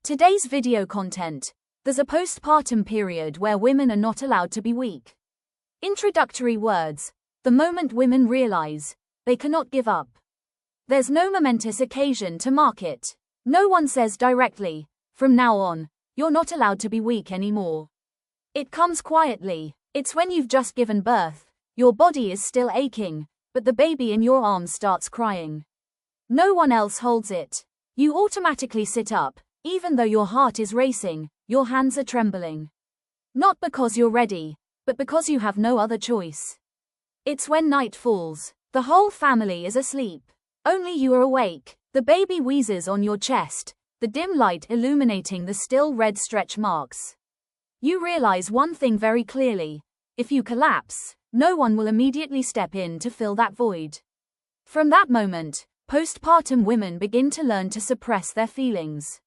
Today's video content. There's a postpartum period where women are not allowed to be weak. Introductory words. The moment women realize they cannot give up. There's no momentous occasion to mark it. No one says directly, from now on, you're not allowed to be weak anymore. It comes quietly. It's when you've just given birth, your body is still aching, but the baby in your arms starts crying. No one else holds it. You automatically sit up, even though your heart is racing, your hands are trembling. Not because you're ready, but because you have no other choice. It's when night falls. The whole family is asleep. Only you are awake. The baby wheezes on your chest, the dim light illuminating the still red stretch marks. You realize one thing very clearly. If you collapse, no one will immediately step in to fill that void. From that moment, postpartum women begin to learn to suppress their feelings.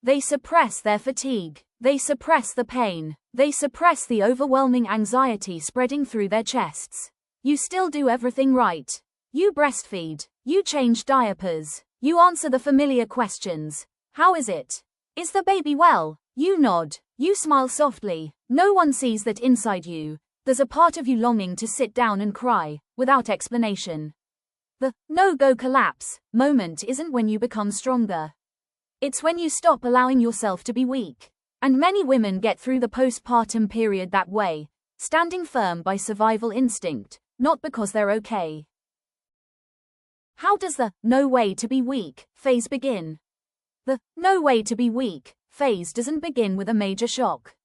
They suppress their fatigue. They suppress the pain. They suppress the overwhelming anxiety spreading through their chests. You still do everything right. You breastfeed. You change diapers. You answer the familiar questions. How is it? Is the baby well? You nod. You smile softly. No one sees that inside you, there's a part of you longing to sit down and cry, without explanation. The no-go collapse moment isn't when you become stronger. It's when you stop allowing yourself to be weak. And many women get through the postpartum period that way, standing firm by survival instinct, not because they're okay. How does the no way to be weak phase begin? The no way to be weak phase doesn't begin with a major shock.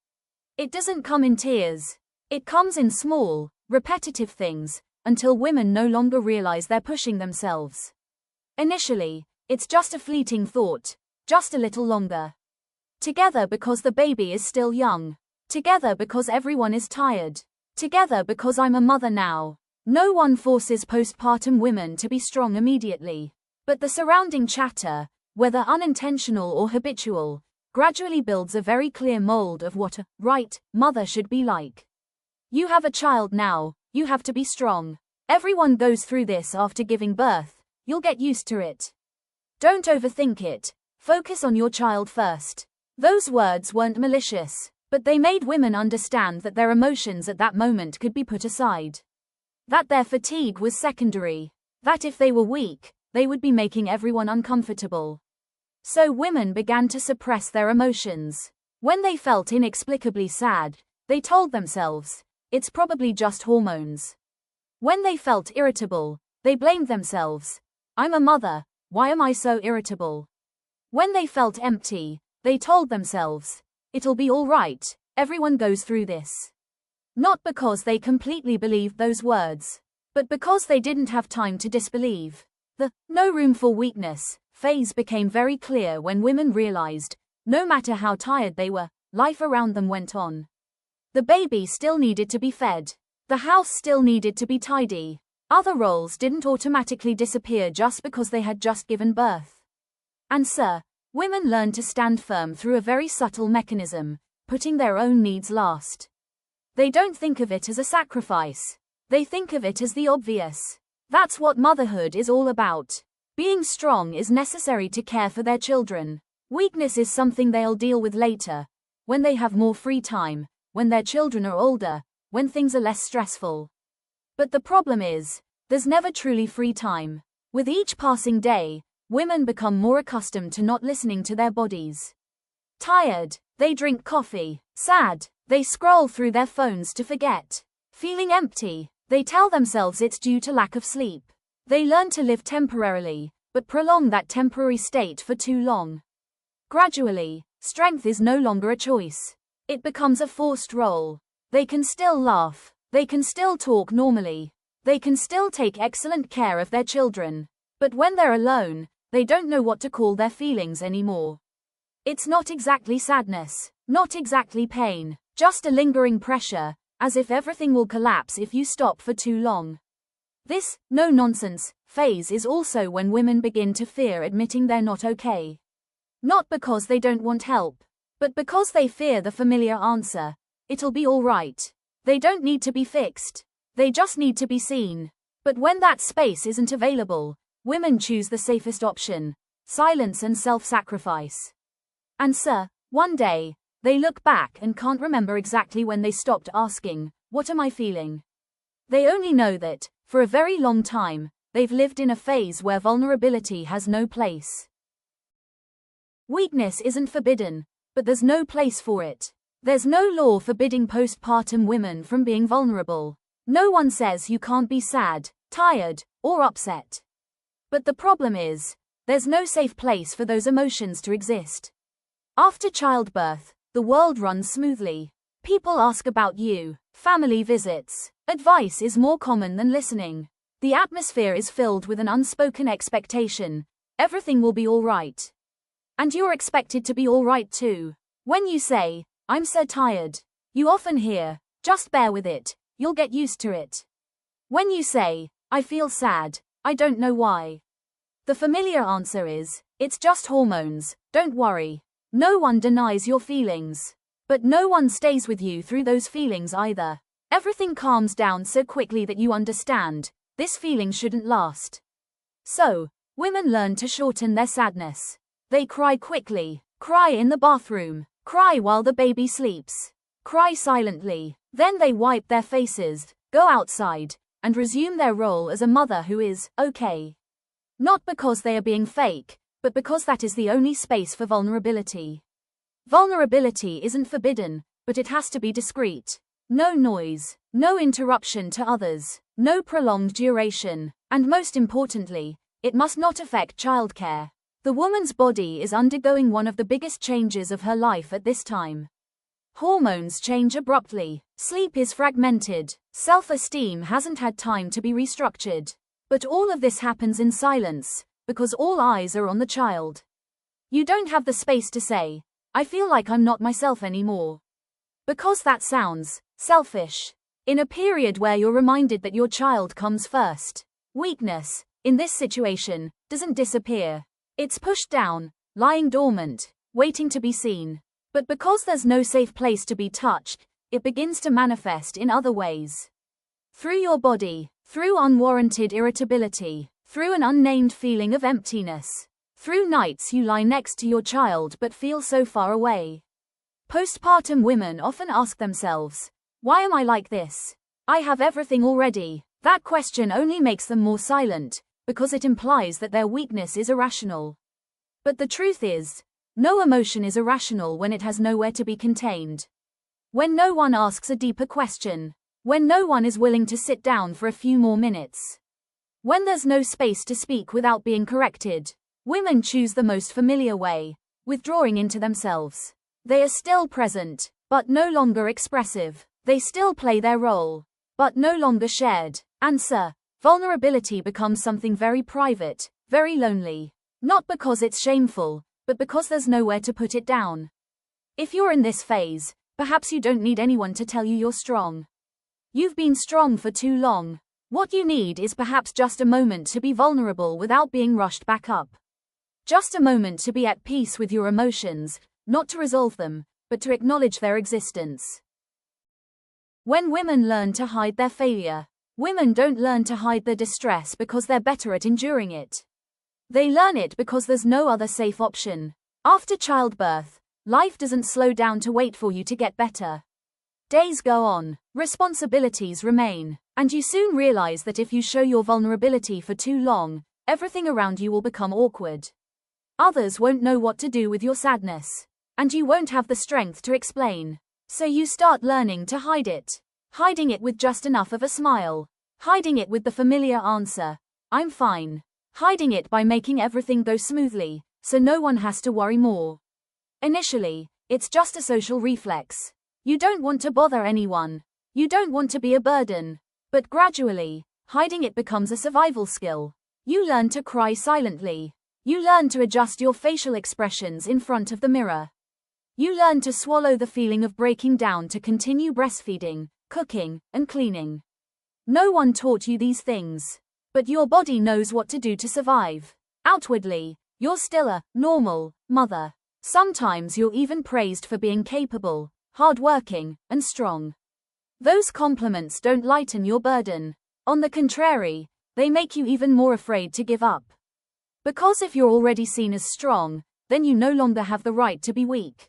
It doesn't come in tears. It comes in small, repetitive things, until women no longer realize they're pushing themselves. Initially, it's just a fleeting thought. Just a little longer. Together because the baby is still young. Together because everyone is tired. Together because I'm a mother now. No one forces postpartum women to be strong immediately. But the surrounding chatter, whether unintentional or habitual, gradually builds a very clear mold of what a right mother should be like. You have a child now, you have to be strong. Everyone goes through this after giving birth. You'll get used to it. Don't overthink it. Focus on your child first. Those words weren't malicious, but they made women understand that their emotions at that moment could be put aside. That their fatigue was secondary. That if they were weak, they would be making everyone uncomfortable. So women began to suppress their emotions. When they felt inexplicably sad, they told themselves, it's probably just hormones. When they felt irritable, they blamed themselves. I'm a mother, why am I so irritable? When they felt empty, they told themselves, it'll be all right, everyone goes through this. Not because they completely believed those words, but because they didn't have time to disbelieve. The no room for weakness phase became very clear when women realized, no matter how tired they were, life around them went on. The baby still needed to be fed. The house still needed to be tidy. Other roles didn't automatically disappear just because they had just given birth. And women learn to stand firm through a very subtle mechanism, putting their own needs last. They don't think of it as a sacrifice. They think of it as the obvious. That's what motherhood is all about. Being strong is necessary to care for their children. Weakness is something they'll deal with later, when they have more free time, when their children are older, when things are less stressful. But the problem is, there's never truly free time. With each passing day, women become more accustomed to not listening to their bodies. Tired, they drink coffee. Sad, they scroll through their phones to forget. Feeling empty, they tell themselves it's due to lack of sleep. They learn to live temporarily, but prolong that temporary state for too long. Gradually, strength is no longer a choice. It becomes a forced role. They can still laugh. They can still talk normally. They can still take excellent care of their children. But when they're alone, they don't know what to call their feelings anymore. It's not exactly sadness, not exactly pain, just a lingering pressure, as if everything will collapse if you stop for too long. This no-nonsense phase is also when women begin to fear admitting they're not okay. Not because they don't want help, but because they fear the familiar answer, it'll be all right. They don't need to be fixed. They just need to be seen. But when that space isn't available, women choose the safest option: silence and self-sacrifice. Answer: one day. They look back and can't remember exactly when they stopped asking, "What am I feeling?" They only know that, for a very long time, they've lived in a phase where vulnerability has no place. Weakness isn't forbidden, but there's no place for it. There's no law forbidding postpartum women from being vulnerable. No one says you can't be sad, tired, or upset. But the problem is, there's no safe place for those emotions to exist. After childbirth, the world runs smoothly. People ask about you, family visits, advice is more common than listening. The atmosphere is filled with an unspoken expectation: everything will be all right. And you're expected to be all right too. When you say, "I'm so tired," you often hear, "Just bear with it, you'll get used to it." When you say, "I feel sad, I don't know why," the familiar answer is, "It's just hormones, don't worry." No one denies your feelings. But no one stays with you through those feelings either. Everything calms down so quickly that you understand, this feeling shouldn't last. So, women learn to shorten their sadness. They cry quickly, cry in the bathroom, cry while the baby sleeps, cry silently. Then they wipe their faces, go outside, and resume their role as a mother who is okay. Not because they are being fake, but because that is the only space for vulnerability. Vulnerability isn't forbidden, but it has to be discreet. No noise, no interruption to others, no prolonged duration, and most importantly, it must not affect childcare. The woman's body is undergoing one of the biggest changes of her life at this time. Hormones change abruptly, sleep is fragmented, self-esteem hasn't had time to be restructured. But all of this happens in silence, because all eyes are on the child. You don't have the space to say, "I feel like I'm not myself anymore." Because that sounds selfish. In a period where you're reminded that your child comes first, weakness, in this situation, doesn't disappear. It's pushed down, lying dormant, waiting to be seen. But because there's no safe place to be touched, it begins to manifest in other ways. Through your body, through unwarranted irritability, through an unnamed feeling of emptiness, through nights you lie next to your child but feel so far away. Postpartum women often ask themselves, "Why am I like this? I have everything already." That question only makes them more silent, because it implies that their weakness is irrational. But the truth is, no emotion is irrational when it has nowhere to be contained. When no one asks a deeper question. When no one is willing to sit down for a few more minutes. When there's no space to speak without being corrected. Women choose the most familiar way, withdrawing into themselves. They are still present, but no longer expressive. They still play their role, but no longer shared. Answer: vulnerability becomes something very private, very lonely. Not because it's shameful, but because there's nowhere to put it down. If you're in this phase, perhaps you don't need anyone to tell you you're strong. You've been strong for too long. What you need is perhaps just a moment to be vulnerable without being rushed back up. Just a moment to be at peace with your emotions, not to resolve them, but to acknowledge their existence. When women learn to hide their failure, women don't learn to hide their distress because they're better at enduring it. They learn it because there's no other safe option. After childbirth, life doesn't slow down to wait for you to get better. Days go on, responsibilities remain, and you soon realize that if you show your vulnerability for too long, everything around you will become awkward. Others won't know what to do with your sadness, and you won't have the strength to explain. So you start learning to hide it. Hiding it with just enough of a smile. Hiding it with the familiar answer, "I'm fine." Hiding it by making everything go smoothly, so no one has to worry more. Initially, it's just a social reflex. You don't want to bother anyone. You don't want to be a burden. But gradually, hiding it becomes a survival skill. You learn to cry silently. You learn to adjust your facial expressions in front of the mirror. You learn to swallow the feeling of breaking down to continue breastfeeding, cooking, and cleaning. No one taught you these things. But your body knows what to do to survive. Outwardly, you're still a normal mother. Sometimes you're even praised for being capable, hardworking, and strong. Those compliments don't lighten your burden. On the contrary, they make you even more afraid to give up. Because if you're already seen as strong, then you no longer have the right to be weak.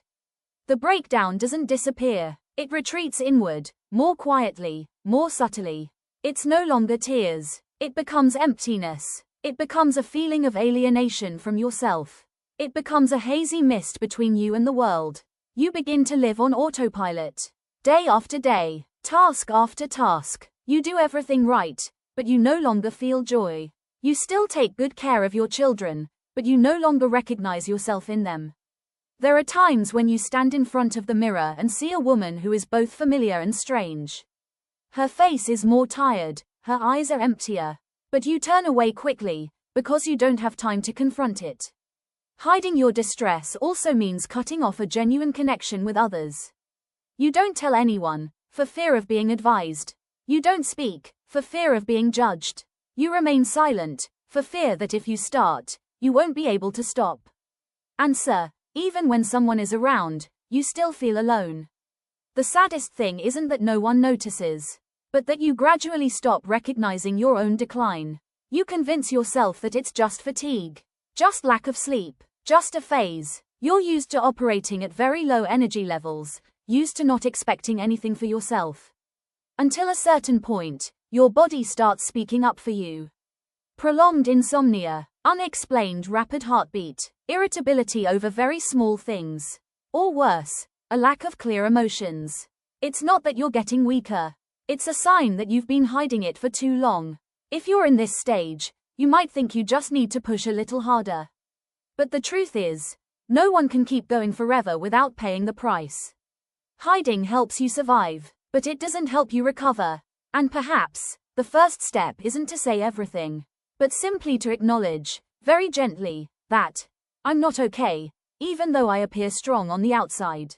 The breakdown doesn't disappear. It retreats inward, more quietly, more subtly. It's no longer tears. It becomes emptiness. It becomes a feeling of alienation from yourself. It becomes a hazy mist between you and the world. You begin to live on autopilot. Day after day, task after task. You do everything right, but you no longer feel joy. You still take good care of your children, but you no longer recognize yourself in them. There are times when you stand in front of the mirror and see a woman who is both familiar and strange. Her face is more tired, her eyes are emptier, but you turn away quickly, because you don't have time to confront it. Hiding your distress also means cutting off a genuine connection with others. You don't tell anyone, for fear of being advised. You don't speak, for fear of being judged. You remain silent, for fear that if you start, you won't be able to stop. And even when someone is around, you still feel alone. The saddest thing isn't that no one notices, but that you gradually stop recognizing your own decline. You convince yourself that it's just fatigue, just lack of sleep, just a phase. You're used to operating at very low energy levels, used to not expecting anything for yourself. Until a certain point, your body starts speaking up for you. Prolonged insomnia, unexplained rapid heartbeat, irritability over very small things. Or worse, a lack of clear emotions. It's not that you're getting weaker. It's a sign that you've been hiding it for too long. If you're in this stage, you might think you just need to push a little harder. But the truth is, no one can keep going forever without paying the price. Hiding helps you survive, but it doesn't help you recover. And perhaps, the first step isn't to say everything, but simply to acknowledge, very gently, that I'm not okay, even though I appear strong on the outside.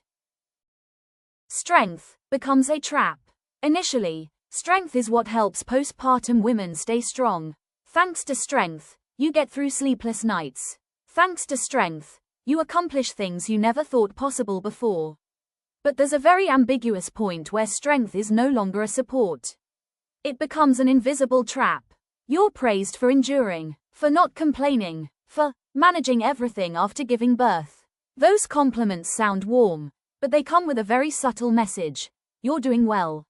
Strength becomes a trap. Initially, strength is what helps postpartum women stay strong. Thanks to strength, you get through sleepless nights. Thanks to strength, you accomplish things you never thought possible before. But there's a very ambiguous point where strength is no longer a support. It becomes an invisible trap. You're praised for enduring, for not complaining, for managing everything after giving birth. Those compliments sound warm, but they come with a very subtle message. You're doing well.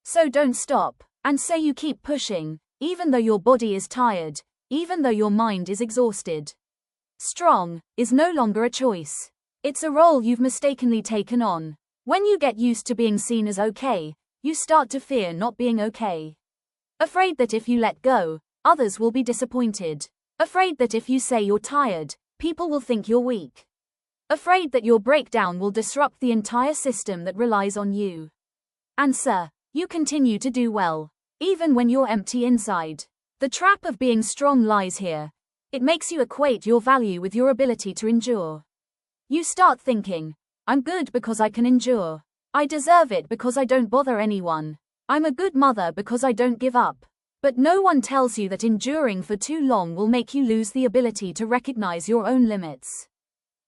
So don't stop, and so you keep pushing, even though your body is tired, even though your mind is exhausted. Strong is no longer a choice. It's a role you've mistakenly taken on. When you get used to being seen as okay, you start to fear not being okay. Afraid that if you let go, others will be disappointed. Afraid that if you say you're tired, people will think you're weak. Afraid that your breakdown will disrupt the entire system that relies on you. And you continue to do well, even when you're empty inside. The trap of being strong lies here. It makes you equate your value with your ability to endure. You start thinking, I'm good because I can endure. I deserve it because I don't bother anyone. I'm a good mother because I don't give up. But no one tells you that enduring for too long will make you lose the ability to recognize your own limits.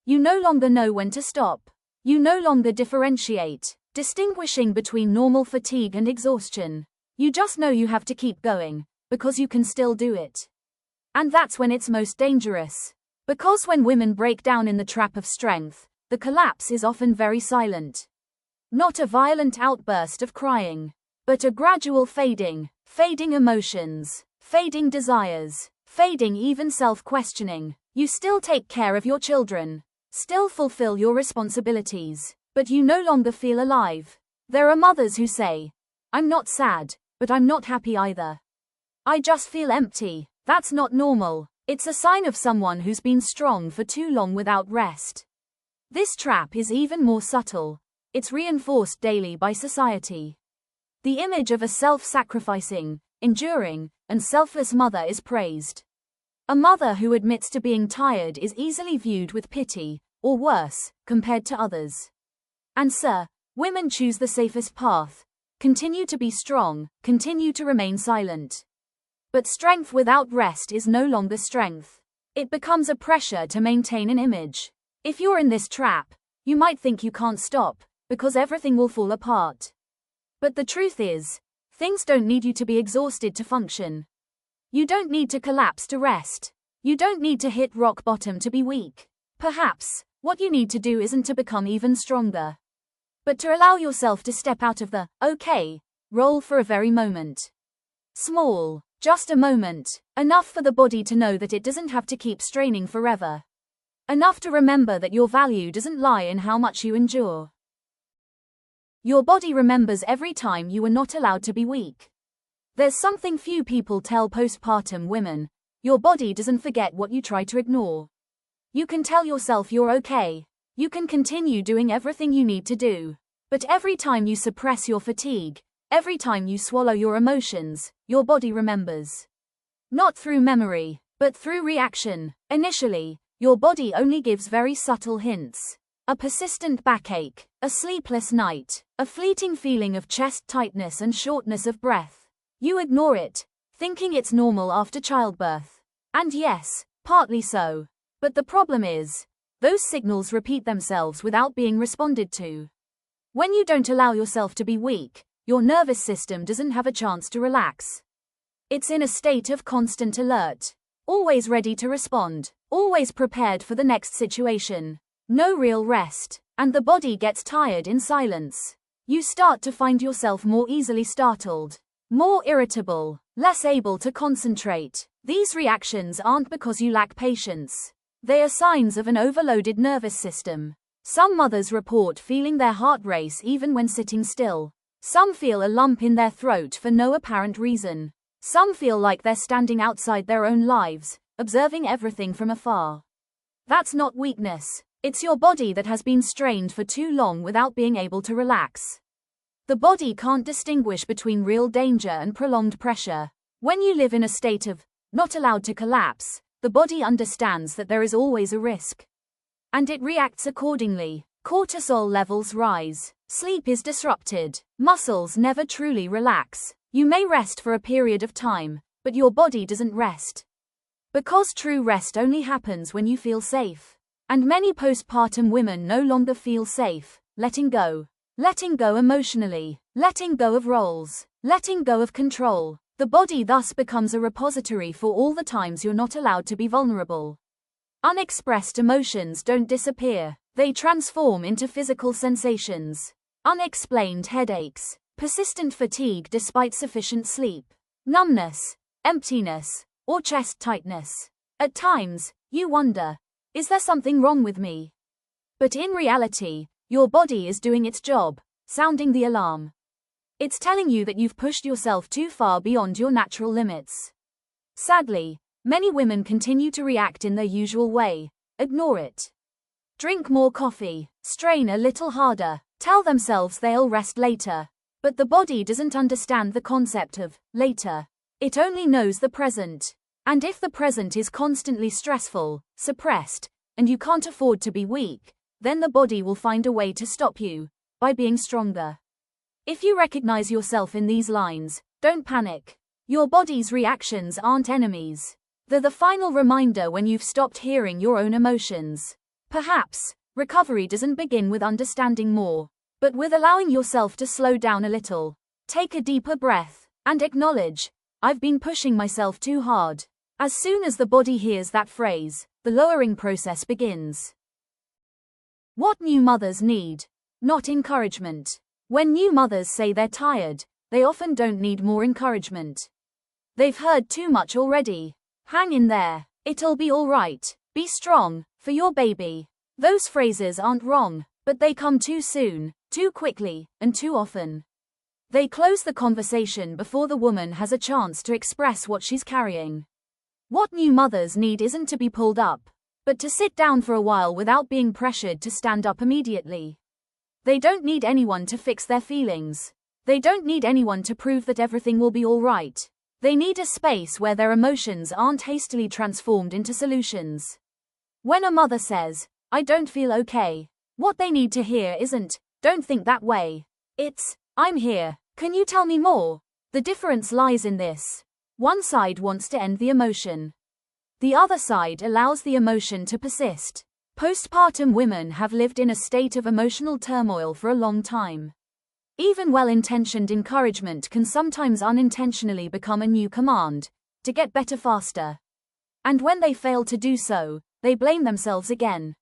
You no longer know when to stop. You no longer differentiate, distinguishing between normal fatigue and exhaustion. You just know you have to keep going, because you can still do it. And that's when it's most dangerous. Because when women break down in the trap of strength, the collapse is often very silent. Not a violent outburst of crying, but a gradual fading emotions, fading desires, fading even self-questioning. You still take care of your children, still fulfill your responsibilities, but you no longer feel alive. There are mothers who say, I'm not sad, but I'm not happy either. I just feel empty. That's not normal. It's a sign of someone who's been strong for too long without rest. This trap is even more subtle. It's reinforced daily by society. The image of a self-sacrificing, enduring, and selfless mother is praised. A mother who admits to being tired is easily viewed with pity, or worse, compared to others. And women choose the safest path. Continue to be strong, continue to remain silent. But strength without rest is no longer strength. It becomes a pressure to maintain an image. If you're in this trap, you might think you can't stop, because everything will fall apart. But the truth is, things don't need you to be exhausted to function. You don't need to collapse to rest. You don't need to hit rock bottom to be weak. Perhaps, what you need to do isn't to become even stronger, but to allow yourself to step out of the, okay, role for a very moment. Small, just a moment, enough for the body to know that it doesn't have to keep straining forever. Enough to remember that your value doesn't lie in how much you endure. Your body remembers every time you were not allowed to be weak. There's something few people tell postpartum women: your body doesn't forget what you try to ignore. You can tell yourself you're okay. You can continue doing everything you need to do. But every time you suppress your fatigue, every time you swallow your emotions, your body remembers. Not through memory, but through reaction. Initially, your body only gives very subtle hints. A persistent backache, a sleepless night, a fleeting feeling of chest tightness and shortness of breath. You ignore it, thinking it's normal after childbirth. And yes, partly so. But the problem is, those signals repeat themselves without being responded to. When you don't allow yourself to be weak, your nervous system doesn't have a chance to relax. It's in a state of constant alert, always ready to respond, always prepared for the next situation. No real rest, and the body gets tired in silence. You start to find yourself more easily startled, more irritable, less able to concentrate. These reactions aren't because you lack patience. They are signs of an overloaded nervous system. Some mothers report feeling their heart race even when sitting still. Some feel a lump in their throat for no apparent reason. Some feel like they're standing outside their own lives, observing everything from afar. That's not weakness. It's your body that has been strained for too long without being able to relax. The body can't distinguish between real danger and prolonged pressure. When you live in a state of not allowed to collapse, the body understands that there is always a risk. And it reacts accordingly. Cortisol levels rise. Sleep is disrupted. Muscles never truly relax. You may rest for a period of time, but your body doesn't rest. Because true rest only happens when you feel safe. And many postpartum women no longer feel safe, letting go. Letting go emotionally. Letting go of roles. Letting go of control. The body thus becomes a repository for all the times you're not allowed to be vulnerable. Unexpressed emotions don't disappear. They transform into physical sensations. Unexplained headaches, persistent fatigue despite sufficient sleep, numbness, emptiness, or chest tightness. At times, you wonder, is there something wrong with me? But in reality, your body is doing its job, sounding the alarm. It's telling you that you've pushed yourself too far beyond your natural limits. Sadly, many women continue to react in their usual way. Ignore it. Drink more coffee, strain a little harder, tell themselves they'll rest later. But the body doesn't understand the concept of later. It only knows the present. And if the present is constantly stressful, suppressed, and you can't afford to be weak, then the body will find a way to stop you, by being stronger. If you recognize yourself in these lines, don't panic. Your body's reactions aren't enemies. They're the final reminder when you've stopped hearing your own emotions. Perhaps, recovery doesn't begin with understanding more, but with allowing yourself to slow down a little. Take a deeper breath, and acknowledge, I've been pushing myself too hard. As soon as the body hears that phrase, the lowering process begins. What new mothers need? Not encouragement. When new mothers say they're tired, they often don't need more encouragement. They've heard too much already. Hang in there. It'll be all right. Be strong, for your baby. Those phrases aren't wrong, but they come too soon, too quickly, and too often. They close the conversation before the woman has a chance to express what she's carrying. What new mothers need isn't to be pulled up, but to sit down for a while without being pressured to stand up immediately. They don't need anyone to fix their feelings. They don't need anyone to prove that everything will be all right. They need a space where their emotions aren't hastily transformed into solutions. When a mother says, I don't feel okay, what they need to hear isn't, don't think that way. It's, I'm here. Can you tell me more? The difference lies in this. One side wants to end the emotion. The other side allows the emotion to persist. Postpartum women have lived in a state of emotional turmoil for a long time. Even well-intentioned encouragement can sometimes unintentionally become a new command, to get better faster. And when they fail to do so, they blame themselves again.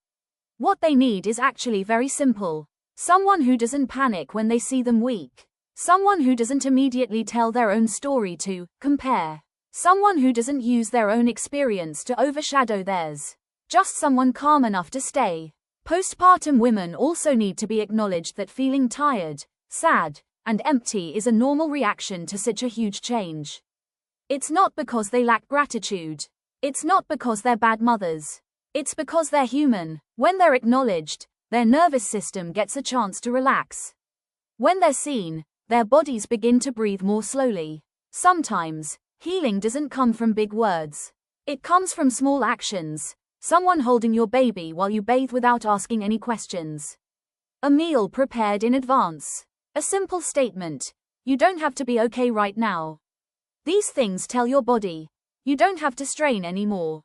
What they need is actually very simple. Someone who doesn't panic when they see them weak. Someone who doesn't immediately tell their own story to compare. Someone who doesn't use their own experience to overshadow theirs. Just someone calm enough to stay. Postpartum women also need to be acknowledged that feeling tired, sad, and empty is a normal reaction to such a huge change. It's not because they lack gratitude. It's not because they're bad mothers. It's because they're human. When they're acknowledged, their nervous system gets a chance to relax. When they're seen, their bodies begin to breathe more slowly. Sometimes, healing doesn't come from big words. It comes from small actions. Someone holding your baby while you bathe without asking any questions. A meal prepared in advance. A simple statement. You don't have to be okay right now. These things tell your body, you don't have to strain anymore.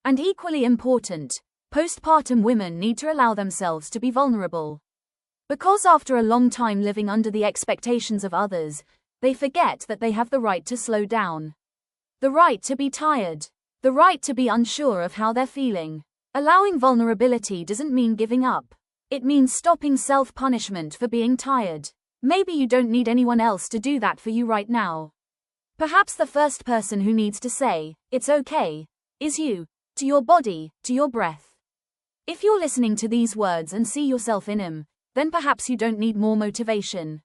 And equally important, postpartum women need to allow themselves to be vulnerable. Because after a long time living under the expectations of others, they forget that they have the right to slow down. The right to be tired. The right to be unsure of how they're feeling. Allowing vulnerability doesn't mean giving up. It means stopping self-punishment for being tired. Maybe you don't need anyone else to do that for you right now. Perhaps the first person who needs to say, "It's okay," is you, to your body, to your breath. If you're listening to these words and see yourself in them, then perhaps you don't need more motivation.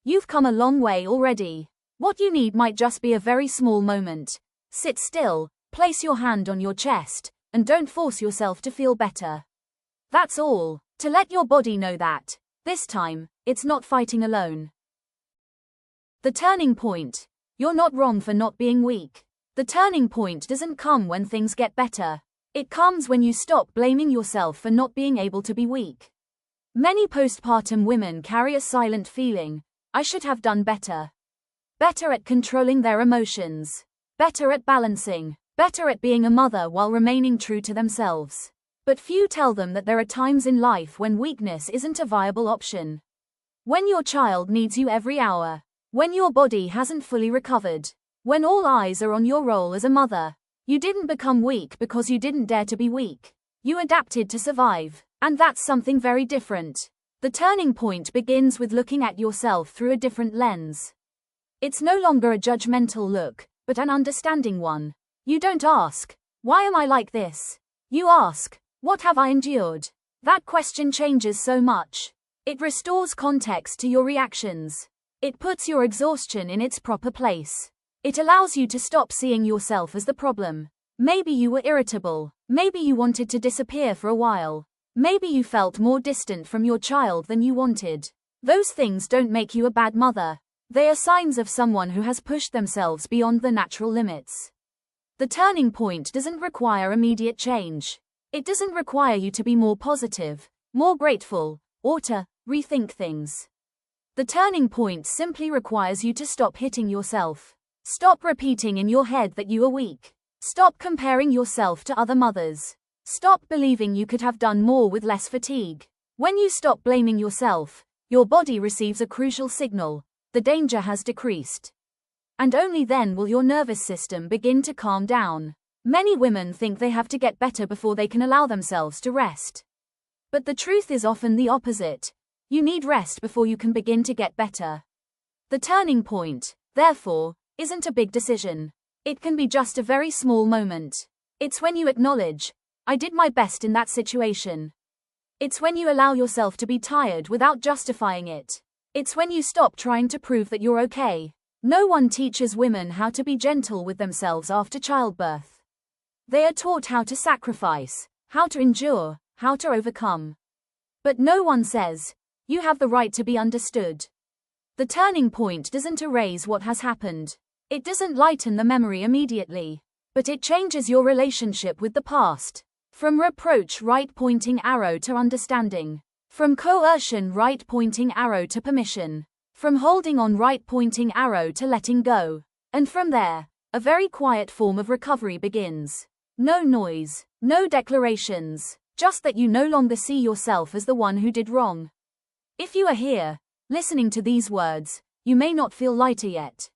You've come a long way already. What you need might just be a very small moment. Sit still, place your hand on your chest, and don't force yourself to feel better. That's all, to let your body know that, this time, it's not fighting alone. The turning point. You're not wrong for not being weak. The turning point doesn't come when things get better. It comes when you stop blaming yourself for not being able to be weak. Many postpartum women carry a silent feeling, "I should have done better." Better at controlling their emotions. Better at balancing. Better at being a mother while remaining true to themselves. But few tell them that there are times in life when weakness isn't a viable option. When your child needs you every hour. When your body hasn't fully recovered. When all eyes are on your role as a mother. You didn't become weak because you didn't dare to be weak. You adapted to survive. And that's something very different. The turning point begins with looking at yourself through a different lens. It's no longer a judgmental look, but an understanding one. You don't ask, "Why am I like this?" You ask, "What have I endured?" That question changes so much. It restores context to your reactions. It puts your exhaustion in its proper place. It allows you to stop seeing yourself as the problem. Maybe you were irritable. Maybe you wanted to disappear for a while. Maybe you felt more distant from your child than you wanted. Those things don't make you a bad mother. They are signs of someone who has pushed themselves beyond the natural limits. The turning point doesn't require immediate change. It doesn't require you to be more positive, more grateful, or to rethink things. The turning point simply requires you to stop hitting yourself. Stop repeating in your head that you are weak. Stop comparing yourself to other mothers. Stop believing you could have done more with less fatigue. When you stop blaming yourself, your body receives a crucial signal: the danger has decreased. And only then will your nervous system begin to calm down. Many women think they have to get better before they can allow themselves to rest. But the truth is often the opposite. You need rest before you can begin to get better. The turning point, therefore, isn't a big decision. It can be just a very small moment. It's when you acknowledge, "I did my best in that situation." It's when you allow yourself to be tired without justifying it. It's when you stop trying to prove that you're okay. No one teaches women how to be gentle with themselves after childbirth. They are taught how to sacrifice, how to endure, how to overcome. But no one says, "You have the right to be understood." The turning point doesn't erase what has happened. It doesn't lighten the memory immediately. But it changes your relationship with the past. From reproach, right-pointing arrow to understanding. From coercion, right-pointing arrow to permission. From holding on, right-pointing arrow to letting go. And from there, a very quiet form of recovery begins. No noise, no declarations, just that you no longer see yourself as the one who did wrong. If you are here, listening to these words, you may not feel lighter yet.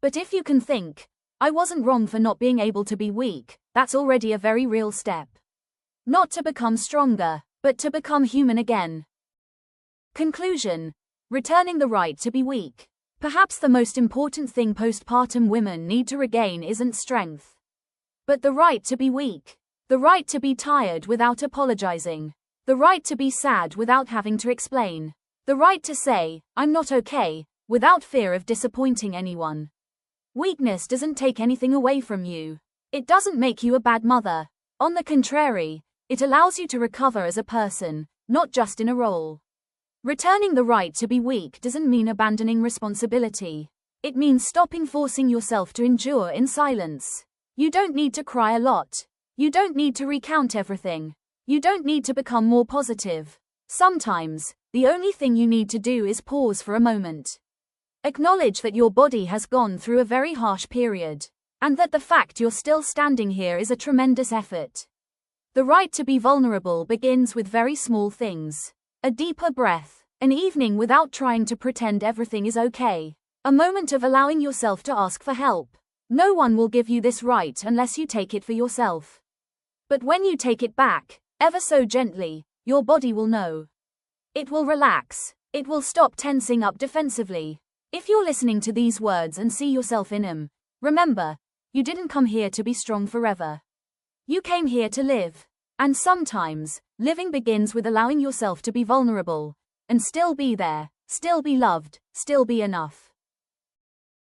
But if you can think, "I wasn't wrong for not being able to be weak," that's already a very real step. Not to become stronger, but to become human again. Conclusion. Returning the right to be weak. Perhaps the most important thing postpartum women need to regain isn't strength, but the right to be weak. The right to be tired without apologizing. The right to be sad without having to explain. The right to say, "I'm not okay," without fear of disappointing anyone. Weakness doesn't take anything away from you. It doesn't make you a bad mother. On the contrary, it allows you to recover as a person, not just in a role. Returning the right to be weak doesn't mean abandoning responsibility. It means stopping forcing yourself to endure in silence. You don't need to cry a lot. You don't need to recount everything. You don't need to become more positive. Sometimes, the only thing you need to do is pause for a moment. Acknowledge that your body has gone through a very harsh period, and that the fact you're still standing here is a tremendous effort. The right to be vulnerable begins with very small things. A deeper breath, an evening without trying to pretend everything is okay, a moment of allowing yourself to ask for help. No one will give you this right unless you take it for yourself. But when you take it back, ever so gently, your body will know. It will relax. It will stop tensing up defensively. If you're listening to these words and see yourself in them, remember, you didn't come here to be strong forever. You came here to live. And sometimes, living begins with allowing yourself to be vulnerable, and still be there, still be loved, still be enough.